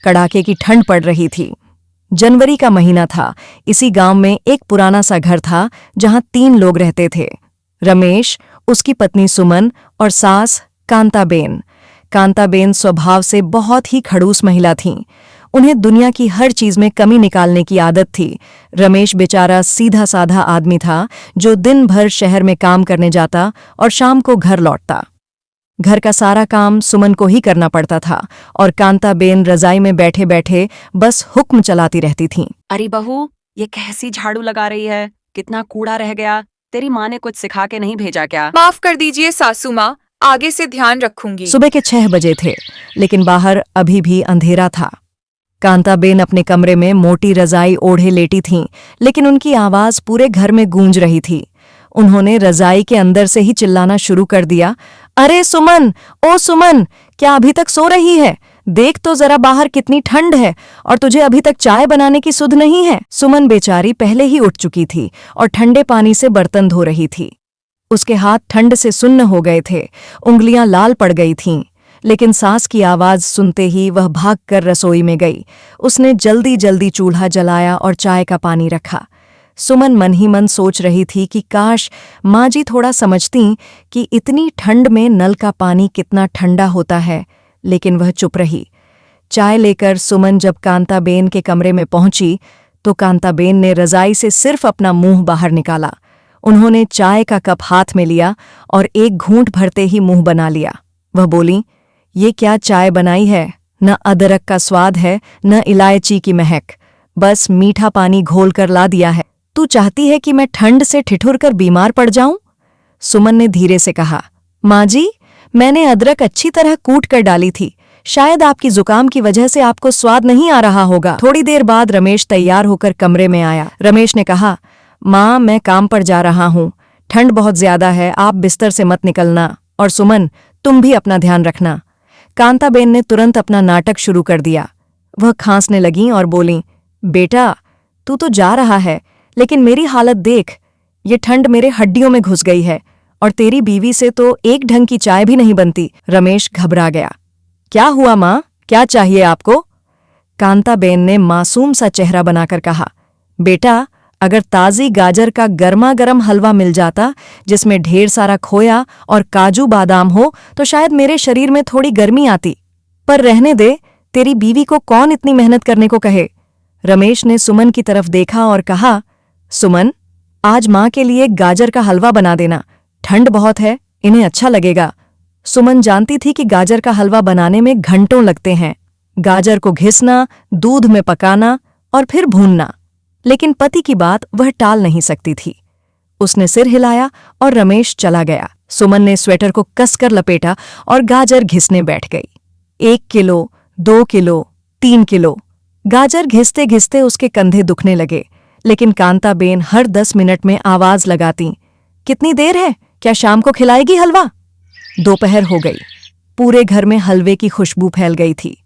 कड़ाके की ठंड पड़ रही थी। जनवरी का महीना था। इसी गांव में एक पुराना सा घर था जहां 3 लोग रहते थे, रमेश, उसकी पत्नी सुमन और सास कांताबेन। कांताबेन स्वभाव से बहुत ही खड़ूस महिला थीं। उन्हें दुनिया की हर चीज में कमी निकालने की आदत थी। रमेश बेचारा सीधा साधा आदमी था जो दिन भर शहर में काम करने जाता और शाम को घर लौटता। घर का सारा काम सुमन को ही करना पड़ता था और कांताबेन रजाई में बैठे बैठे बस हुक्म चलाती रहती थीं। अरे बहू, ये कैसी झाड़ू लगा रही है? कितना कूड़ा रह गया। तेरी माँ ने कुछ सिखा के नहीं भेजा क्या? माफ कर दीजिए सासू माँ, आगे से ध्यान रखूंगी। सुबह के 6 बजे थे, लेकिन बाहर अभी भी अंधेरा था। कांताबेन अपने कमरे में मोटी रजाई ओढ़े लेटी थीं, लेकिन उनकी आवाज पूरे घर में गूंज रही थी। उन्होंने रजाई के अंदर से ही चिल्लाना शुरू कर दिया, अरे सुमन, ओ सुमन, क्या अभी तक सो रही है? देख तो जरा बाहर कितनी ठंड है और तुझे अभी तक चाय बनाने की सुध नहीं है। सुमन बेचारी पहले ही उठ चुकी थी और ठंडे पानी से बर्तन धो रही थी। उसके हाथ ठंड से सुन्न हो गए थे, उंगलियां लाल पड़ गई थीं। लेकिन सास की आवाज सुनते ही वह भागकर रसोई में गई। उसने जल्दी जल्दी चूल्हा जलाया और चाय का पानी रखा। सुमन मन ही मन सोच रही थी कि काश माँ जी थोड़ा समझती कि इतनी ठंड में नल का पानी कितना ठंडा होता है, लेकिन वह चुप रही। चाय लेकर सुमन जब कांताबेन के कमरे में पहुंची तो कांताबेन ने रजाई से सिर्फ अपना मुंह बाहर निकाला। उन्होंने चाय का कप हाथ में लिया और एक घूंट भरते ही मुंह बना लिया। वह बोली, ये क्या चाय बनाई है? न अदरक का स्वाद है, न इलायची की महक, बस मीठा पानी घोल कर ला दिया है। तू चाहती है कि मैं ठंड से ठिठुर कर बीमार पड़ जाऊं? सुमन ने धीरे से कहा, माँ जी, मैंने अदरक अच्छी तरह कूट कर डाली थी। शायद आपकी जुकाम की वजह से आपको स्वाद नहीं आ रहा होगा। थोड़ी देर बाद रमेश तैयार होकर कमरे में आया। रमेश ने कहा, माँ, मैं काम पर जा रहा हूँ, ठंड बहुत ज्यादा है, आप बिस्तर से मत निकलना, और सुमन, तुम भी अपना ध्यान रखना। कांताबेन ने तुरंत अपना नाटक शुरू कर दिया। वह खांसने लगीं और बोलीं, बेटा, तू तो जा रहा है, लेकिन मेरी हालत देख, ये ठंड मेरे हड्डियों में घुस गई है और तेरी बीवी से तो एक ढंग की चाय भी नहीं बनती। रमेश घबरा गया। क्या हुआ माँ, क्या चाहिए आपको? कांताबेन ने मासूम सा चेहरा बनाकर कहा, बेटा, अगर ताज़ी गाजर का गर्मा गर्म हलवा मिल जाता जिसमें ढेर सारा खोया और काजू बादाम हो तो शायद मेरे शरीर में थोड़ी गर्मी आती, पर रहने दे, तेरी बीवी को कौन इतनी मेहनत करने को कहे। रमेश ने सुमन की तरफ देखा और कहा, सुमन, आज माँ के लिए गाजर का हलवा बना देना, ठंड बहुत है, इन्हें अच्छा लगेगा। सुमन जानती थी कि गाजर का हलवा बनाने में घंटों लगते हैं, गाजर को घिसना, दूध में पकाना और फिर भूनना, लेकिन पति की बात वह टाल नहीं सकती थी। उसने सिर हिलाया और रमेश चला गया। सुमन ने स्वेटर को कसकर लपेटा और गाजर घिसने बैठ गई। 1 किलो, 2 किलो, 3 किलो गाजर घिसते घिसते उसके कंधे दुखने लगे, लेकिन कांताबेन हर 10 मिनट में आवाज लगाती, कितनी देर है, क्या शाम को खिलाएगी हलवा? दोपहर हो गई। पूरे घर में हलवे की खुशबू फैल गई थी।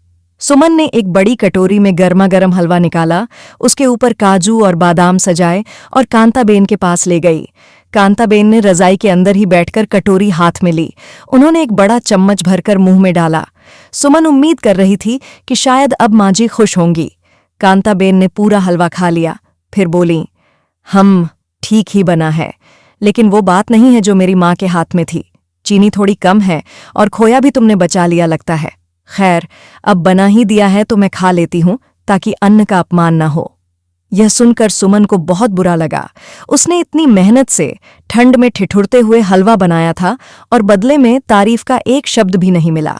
सुमन ने एक बड़ी कटोरी में गर्मा गर्म हलवा निकाला, उसके ऊपर काजू और बादाम सजाए और कांताबेन के पास ले गई। कांताबेन ने रजाई के अंदर ही बैठकर कटोरी हाथ में ली। उन्होंने एक बड़ा चम्मच भरकर मुंह में डाला। सुमन उम्मीद कर रही थी कि शायद अब माँ जी खुश होंगी। कांताबेन ने पूरा हलवा खा लिया, फिर बोली, ठीक ही बना है, लेकिन वो बात नहीं है जो मेरी माँ के हाथ में थी। चीनी थोड़ी कम है और खोया भी तुमने बचा लिया लगता है। खैर, अब बना ही दिया है तो मैं खा लेती हूं ताकि अन्न का अपमान न हो। यह सुनकर सुमन को बहुत बुरा लगा। उसने इतनी मेहनत से ठंड में ठिठुरते हुए हलवा बनाया था और बदले में तारीफ का एक शब्द भी नहीं मिला।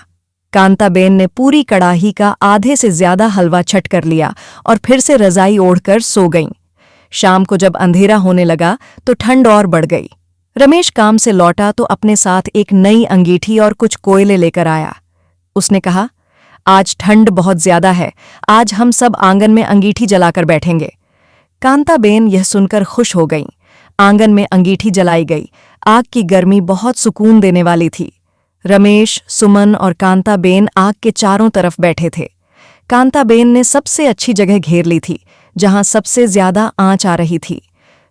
कांताबेन ने पूरी कड़ाही का आधे से ज्यादा हलवा छट कर लिया और फिर से रजाई ओढ़कर सो गईं। शाम को जब अंधेरा होने लगा तो ठंड और बढ़ गई। रमेश काम से लौटा तो अपने साथ एक नई अंगीठी और कुछ कोयले लेकर आया। उसने कहा, आज ठंड बहुत ज्यादा है, आज हम सब आंगन में अंगीठी जलाकर बैठेंगे। कांताबेन यह सुनकर खुश हो गईं। आंगन में अंगीठी जलाई गई। आग की गर्मी बहुत सुकून देने वाली थी। रमेश, सुमन और कांताबेन आग के चारों तरफ बैठे थे। कांताबेन ने सबसे अच्छी जगह घेर ली थी, जहां सबसे ज्यादा आंच आ रही थी।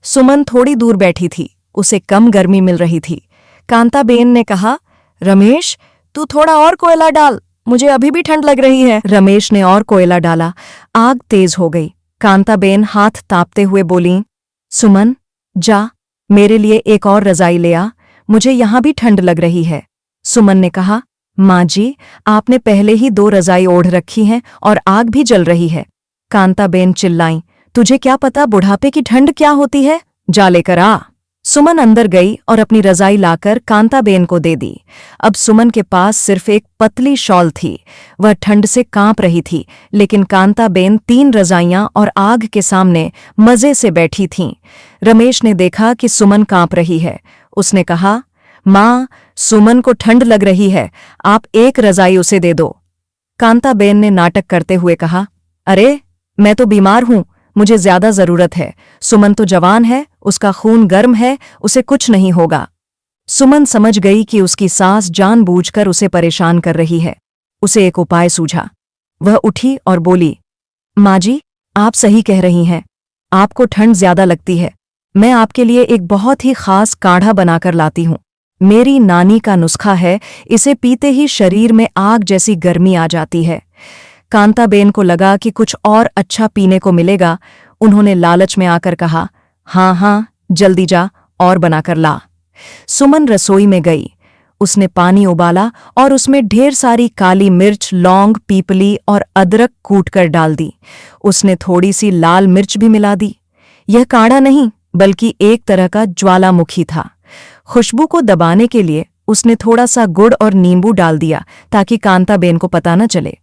सुमन थोड़ी दूर बैठी थी, उसे कम गर्मी मिल रही थी। कांताबेन ने कहा, रमेश, तू थोड़ा और कोयला डाल, मुझे अभी भी ठंड लग रही है। रमेश ने और कोयला डाला। आग तेज हो गई। कांताबेन हाथ तापते हुए बोली, सुमन, जा, मेरे लिए एक और रजाई ले आ, मुझे यहां भी ठंड लग रही है। सुमन ने कहा, माँ जी, आपने पहले ही 2 रजाई ओढ़ रखी हैं और आग भी जल रही है। कांताबेन चिल्लाई, तुझे क्या पता बुढ़ापे की ठंड क्या होती है? जा लेकर आ। सुमन अंदर गई और अपनी रजाई लाकर कांताबेन को दे दी। अब सुमन के पास सिर्फ एक पतली शॉल थी। वह ठंड से कांप रही थी, लेकिन कांताबेन 3 रजाइयां और आग के सामने मजे से बैठी थीं। रमेश ने देखा कि सुमन कांप रही है। उसने कहा, माँ, सुमन को ठंड लग रही है, आप एक रजाई उसे दे दो। कांताबेन ने नाटक करते हुए कहा, अरे, मैं तो बीमार हूं, मुझे ज्यादा जरूरत है। सुमन तो जवान है, उसका खून गर्म है, उसे कुछ नहीं होगा। सुमन समझ गई कि उसकी सास जानबूझकर उसे परेशान कर रही है। उसे एक उपाय सूझा। वह उठी और बोली, माँ जी, आप सही कह रही हैं, आपको ठंड ज्यादा लगती है। मैं आपके लिए एक बहुत ही खास काढ़ा बनाकर लाती हूं। मेरी नानी का नुस्खा है, इसे पीते ही शरीर में आग जैसी गर्मी आ जाती है। कांताबेन को लगा कि कुछ और अच्छा पीने को मिलेगा। उन्होंने लालच में आकर कहा, हाँ हाँ, जल्दी जा और बनाकर ला। सुमन रसोई में गई। उसने पानी उबाला और उसमें ढेर सारी काली मिर्च, लौंग, पीपली और अदरक कूटकर डाल दी। उसने थोड़ी सी लाल मिर्च भी मिला दी। यह काढ़ा नहीं, बल्कि एक तरह का ज्वालामुखी था। खुशबू को दबाने के लिए उसने थोड़ा सा गुड़ और नींबू डाल दिया, ताकि कांताबेन को पता न चले।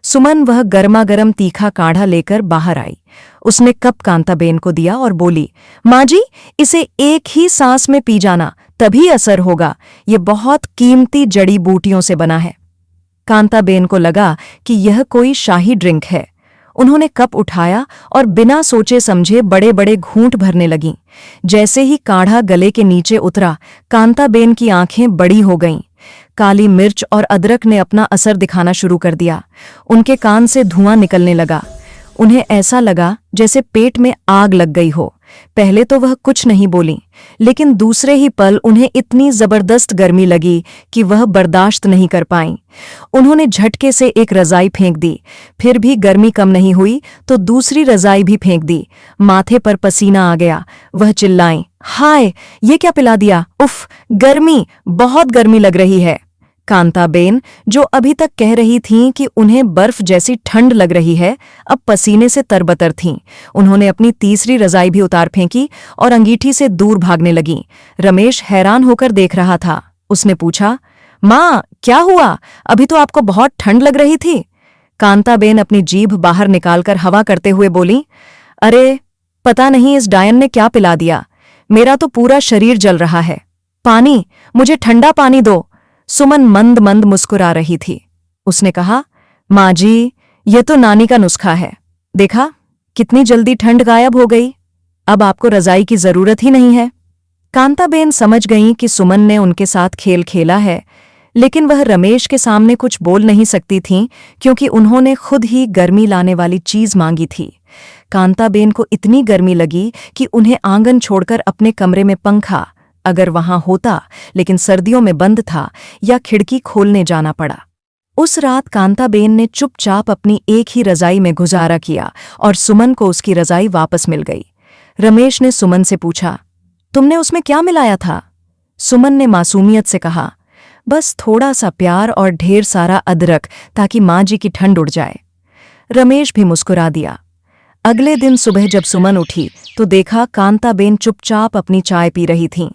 सुमन वह गर्मागर्म तीखा काढ़ा लेकर बाहर आई। उसने कप कांताबेन को दिया और बोली, माँ जी, इसे एक ही सांस में पी जाना, तभी असर होगा। ये बहुत कीमती जड़ी बूटियों से बना है। कांताबेन को लगा कि यह कोई शाही ड्रिंक है। उन्होंने कप उठाया और बिना सोचे समझे बड़े बड़े घूंट भरने लगीं। जैसे ही काढ़ा गले के नीचे उतरा, कांताबेन की आंखें बड़ी हो गईं। काली मिर्च और अदरक ने अपना असर दिखाना शुरू कर दिया। उनके कान से धुआं निकलने लगा। उन्हें ऐसा लगा जैसे पेट में आग लग गई हो। पहले तो वह कुछ नहीं बोली, लेकिन दूसरे ही पल उन्हें इतनी जबरदस्त गर्मी लगी कि वह बर्दाश्त नहीं कर पाईं। उन्होंने झटके से एक रजाई फेंक दी। फिर भी गर्मी कम नहीं हुई तो दूसरी रजाई भी फेंक दी। माथे पर पसीना आ गया। वह चिल्लाईं, हाय, ये क्या पिला दिया? उफ, गर्मी, बहुत गर्मी लग रही है। कांताबेन, जो अभी तक कह रही थीं कि उन्हें बर्फ जैसी ठंड लग रही है, अब पसीने से तरबतर थीं। उन्होंने अपनी तीसरी रजाई भी उतार फेंकी और अंगीठी से दूर भागने लगीं। रमेश हैरान होकर देख रहा था। उसने पूछा, माँ, क्या हुआ? अभी तो आपको बहुत ठंड लग रही थी। कांताबेन अपनी जीभ बाहर निकालकर हवा करते हुए बोली, अरे, पता नहीं इस डायन ने क्या पिला दिया। मेरा तो पूरा शरीर जल रहा है। पानी, मुझे ठंडा पानी दो। सुमन मंद मंद मुस्कुरा रही थी। उसने कहा, माँ जी, यह तो नानी का नुस्खा है। देखा, कितनी जल्दी ठंड गायब हो गई। अब आपको रजाई की जरूरत ही नहीं है। कांताबेन समझ गईं कि सुमन ने उनके साथ खेल खेला है, लेकिन वह रमेश के सामने कुछ बोल नहीं सकती थीं, क्योंकि उन्होंने खुद ही गर्मी लाने वाली चीज मांगी थी। कांताबेन को इतनी गर्मी लगी कि उन्हें आंगन छोड़कर अपने कमरे में पंखा, अगर वहां होता लेकिन सर्दियों में बंद था, या खिड़की खोलने जाना पड़ा। उस रात कांताबेन ने चुपचाप अपनी एक ही रजाई में गुजारा किया और सुमन को उसकी रजाई वापस मिल गई। रमेश ने सुमन से पूछा, तुमने उसमें क्या मिलाया था? सुमन ने मासूमियत से कहा, बस थोड़ा सा प्यार और ढेर सारा अदरक, ताकि माँ जी की ठंड उड़ जाए। रमेश भी मुस्कुरा दिया। अगले दिन सुबह जब सुमन उठी तो देखा कांताबेन चुपचाप अपनी चाय पी रही थीं।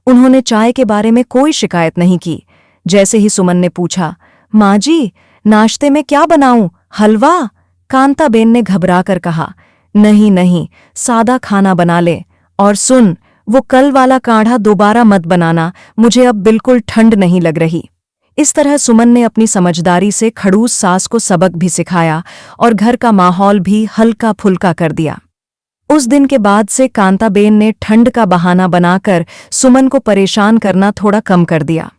उन्होंने चाय के बारे में कोई शिकायत नहीं की। जैसे ही सुमन ने पूछा, माँ जी, नाश्ते में क्या बनाऊं? हलवा? कांताबेन ने घबराकर कहा, नहीं नहीं, सादा खाना बना ले। और सुन, वो कल वाला काढ़ा दोबारा मत बनाना, मुझे अब बिल्कुल ठंड नहीं लग रही। इस तरह सुमन ने अपनी समझदारी से खड़ूस सास को सबक भी सिखाया और घर का माहौल भी हल्का फुल्का कर दिया। उस दिन के बाद से कांताबेन ने ठंड का बहाना बनाकर सुमन को परेशान करना थोड़ा कम कर दिया।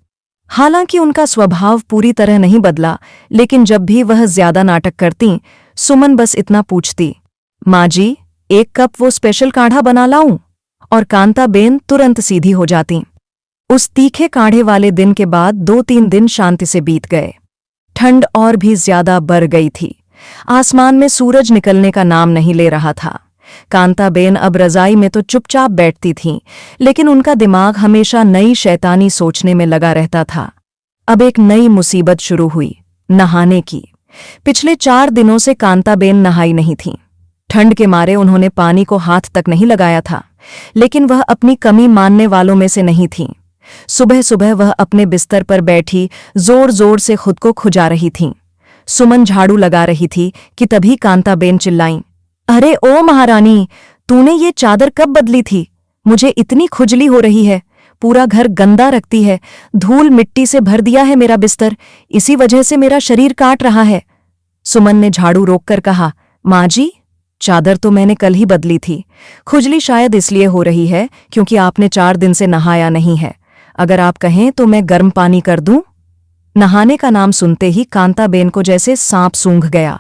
हालांकि उनका स्वभाव पूरी तरह नहीं बदला, लेकिन जब भी वह ज्यादा नाटक करतीं, सुमन बस इतना पूछती, माँ जी, 1 कप वो स्पेशल काढ़ा बना लाऊं? और कांताबेन तुरंत सीधी हो जातीं। उस तीखे काढ़े वाले दिन के बाद 2-3 दिन शांति से बीत गए। ठंड और भी ज्यादा बढ़ गई थी। आसमान में सूरज निकलने का नाम नहीं ले रहा था। कांताबेन अब रजाई में तो चुपचाप बैठती थीं, लेकिन उनका दिमाग हमेशा नई शैतानी सोचने में लगा रहता था। अब एक नई मुसीबत शुरू हुई, नहाने की। पिछले 4 दिनों से कांताबेन नहाई नहीं थीं। ठंड के मारे उन्होंने पानी को हाथ तक नहीं लगाया था, लेकिन वह अपनी कमी मानने वालों में से नहीं थीं। सुबह सुबह वह अपने बिस्तर पर बैठी जोर जोर से खुद को खुजा रही थीं। सुमन झाड़ू लगा रही थी कि तभी कांताबेन चिल्लाईं, अरे ओ महारानी, तूने ये चादर कब बदली थी? मुझे इतनी खुजली हो रही है, पूरा घर गंदा रखती है, धूल मिट्टी से भर दिया है मेरा बिस्तर, इसी वजह से मेरा शरीर काट रहा है। सुमन ने झाड़ू रोककर कहा, माँ जी, चादर तो मैंने कल ही बदली थी। खुजली शायद इसलिए हो रही है क्योंकि आपने 4 दिन से नहाया नहीं है। अगर आप कहें तो मैं गर्म पानी कर दूं? नहाने का नाम सुनते ही कांताबेन को जैसे सांप सूंघ गया।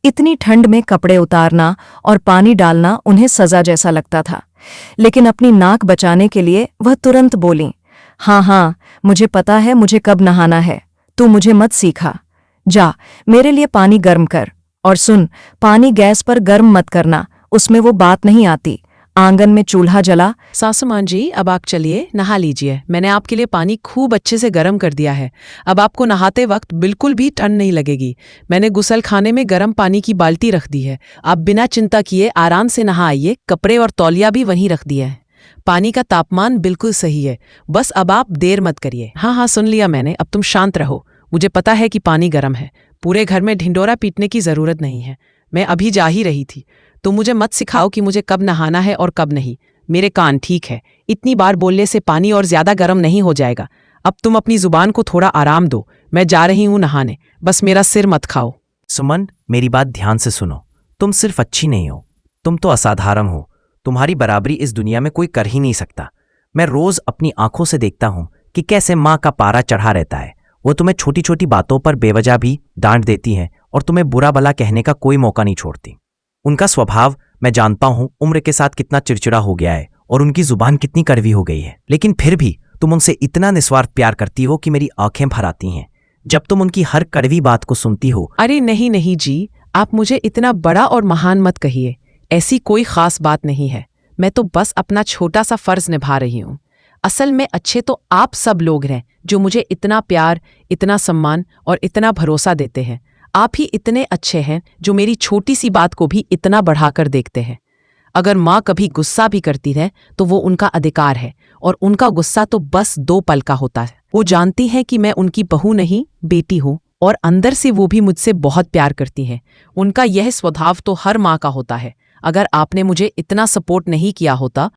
इतनी ठंड में कपड़े उतारना और पानी डालना उन्हें सजा जैसा लगता था, लेकिन अपनी नाक बचाने के लिए वह तुरंत बोलीं, हाँ हाँ, मुझे पता है मुझे कब नहाना है, तू मुझे मत सीखा। जा, मेरे लिए पानी गर्म कर, और सुन, पानी गैस पर गर्म मत करना, उसमें वो बात नहीं आती। आंगन में चूल्हा जला। सासू मां जी, अब आप चलिए नहा लीजिए। मैंने आपके लिए पानी खूब अच्छे से गर्म कर दिया है। अब आपको नहाते वक्त बिल्कुल भी ठंड नहीं लगेगी। मैंने गुसल खाने में गर्म पानी की बाल्टी रख दी है। आप बिना चिंता किए आराम से नहा आइए। कपड़े और तौलिया भी वहीं रख दिए हैं। पानी का तापमान बिल्कुल सही है, बस अब आप देर मत करिए। हाँ हाँ, सुन लिया मैंने, अब तुम शांत रहो। मुझे पता है कि पानी गर्म है। पूरे घर में ढिंडोरा पीटने की जरूरत नहीं है। मैं अभी जा ही रही थी। तो मुझे मत सिखाओ कि मुझे कब नहाना है और कब नहीं। मेरे कान ठीक है, इतनी बार बोलने से पानी और ज्यादा गर्म नहीं हो जाएगा। अब तुम अपनी जुबान को थोड़ा आराम दो। मैं जा रही हूं नहाने, बस मेरा सिर मत खाओ। सुमन, मेरी बात ध्यान से सुनो। तुम सिर्फ अच्छी नहीं हो, तुम तो असाधारण हो। तुम्हारी बराबरी इस दुनिया में कोई कर ही नहीं सकता। मैं रोज अपनी आंखों से देखता हूं कि कैसे माँ का पारा चढ़ा रहता है। वो तुम्हें छोटी छोटी बातों पर बेवजह भी डांट देती हैं और तुम्हें बुरा भला कहने का कोई मौका नहीं छोड़ती। उनका स्वभाव मैं जानता हूं उम्र के साथ कितना चिड़चिड़ा हो गया है और उनकी जुबान कितनी कड़वी हो गई है, लेकिन फिर भी तुम उनसे इतना निस्वार्थ प्यार करती हो कि मेरी आंखें भर आती हैं जब तुम उनकी हर कड़वी बात को सुनती हो। अरे नहीं नहीं जी, आप मुझे इतना बड़ा और महान मत कहिए। ऐसी कोई खास बात नहीं है। मैं तो बस अपना छोटा सा फर्ज निभा रही हूँ। असल में अच्छे तो आप सब लोग हैं जो मुझे इतना प्यार, इतना सम्मान और इतना भरोसा देते हैं। आप ही इतने अच्छे हैं जो मेरी छोटी सी बात को भी इतना बढ़ाकर देखते हैं। अगर माँ कभी गुस्सा भी करती है तो वो उनका अधिकार है, और उनका गुस्सा तो बस 2 पल का होता है। वो जानती हैं कि मैं उनकी बहू नहीं, बेटी हूँ, और अंदर से वो भी मुझसे बहुत प्यार करती हैं। उनका यह स्वभाव तो हर माँ का होता है। अगर आपने मुझे इतना सपोर्ट नहीं किया होता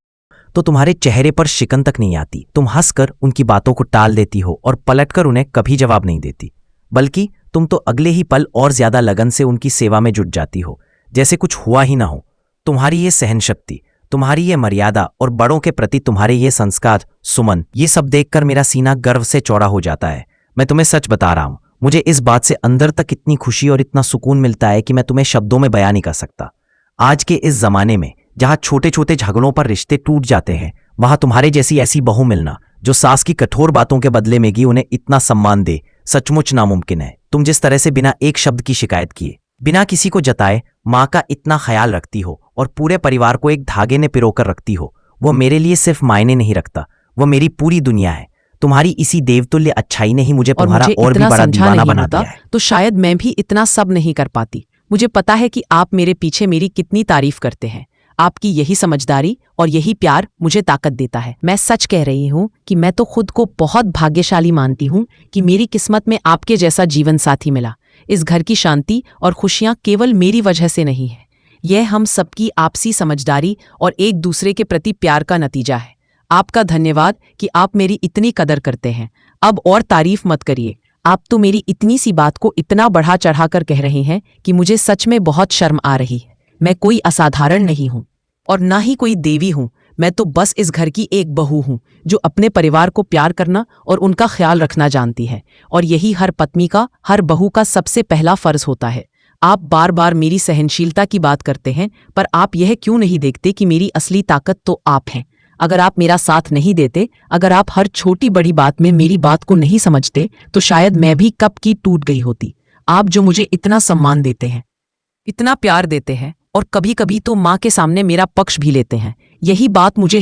तो तुम्हारे चेहरे पर शिकन तक नहीं आती। तुम हंसकर उनकी बातों को टाल देती हो और पलटकर उन्हें कभी जवाब नहीं देती, बल्कि तुम तो अगले ही पल और ज्यादा लगन से उनकी सेवा में जुट जाती हो, जैसे कुछ हुआ ही ना हो। तुम्हारी ये सहन शक्ति, तुम्हारी ये मर्यादा और बड़ों के प्रति तुम्हारे ये संस्कार, सुमन, ये सब देखकर मेरा सीना गर्व से चौड़ा हो जाता है। मैं तुम्हें सच बता रहा हूं, मुझे इस बात से अंदर तक इतनी खुशी और इतना सुकून मिलता है कि मैं तुम्हें शब्दों में बयान नहीं कर सकता। आज के इस जमाने में जहां छोटे छोटे झगड़ों पर रिश्ते टूट जाते हैं, वहां तुम्हारे जैसी ऐसी बहू मिलना जो सास की कठोर बातों के बदले में भी उन्हें इतना सम्मान दे, सचमुच नामुमकिन है। तुम जिस तरह से बिना एक शब्द की शिकायत किए, बिना किसी को जताए माँ का इतना ख्याल रखती हो और पूरे परिवार को एक धागे ने पिरोकर रखती हो, वो मेरे लिए सिर्फ मायने नहीं रखता, वो मेरी पूरी दुनिया है। तुम्हारी इसी देवतुल्य अच्छाई ने ही मुझे तुम्हारा और भी बड़ा दीवाना बना दिया है। तो शायद मैं भी इतना सब नहीं कर पाती। मुझे पता है कि आप मेरे पीछे मेरी कितनी तारीफ करते हैं। आपकी यही समझदारी और यही प्यार मुझे ताकत देता है। मैं सच कह रही हूँ कि मैं तो खुद को बहुत भाग्यशाली मानती हूँ कि मेरी किस्मत में आपके जैसा जीवन साथी मिला। इस घर की शांति और खुशियाँ केवल मेरी वजह से नहीं है, यह हम सबकी आपसी समझदारी और एक दूसरे के प्रति प्यार का नतीजा है। आपका धन्यवाद कि आप मेरी इतनी कदर करते हैं। अब और तारीफ मत करिए। आप तो मेरी इतनी सी बात को इतना बढ़ा चढ़ाकर कह रहे हैं कि मुझे सच में बहुत शर्म आ रही है। मैं कोई असाधारण नहीं हूँ और ना ही कोई देवी हूँ। मैं तो बस इस घर की एक बहू हूँ जो अपने परिवार को प्यार करना और उनका ख्याल रखना जानती है, और यही हर पत्नी का, हर बहू का सबसे पहला फर्ज होता है। आप बार बार मेरी सहनशीलता की बात करते हैं, पर आप यह क्यों नहीं देखते कि मेरी असली ताकत तो आप हैं। अगर आप मेरा साथ नहीं देते, अगर आप हर छोटी बड़ी बात में मेरी बात को नहीं समझते, तो शायद मैं भी कब की टूट गई होती। आप जो मुझे इतना सम्मान देते हैं, इतना प्यार देते हैं और कभी कभी तो माँ के सामने मेरा पक्ष भी लेते हैं, यही बात मुझे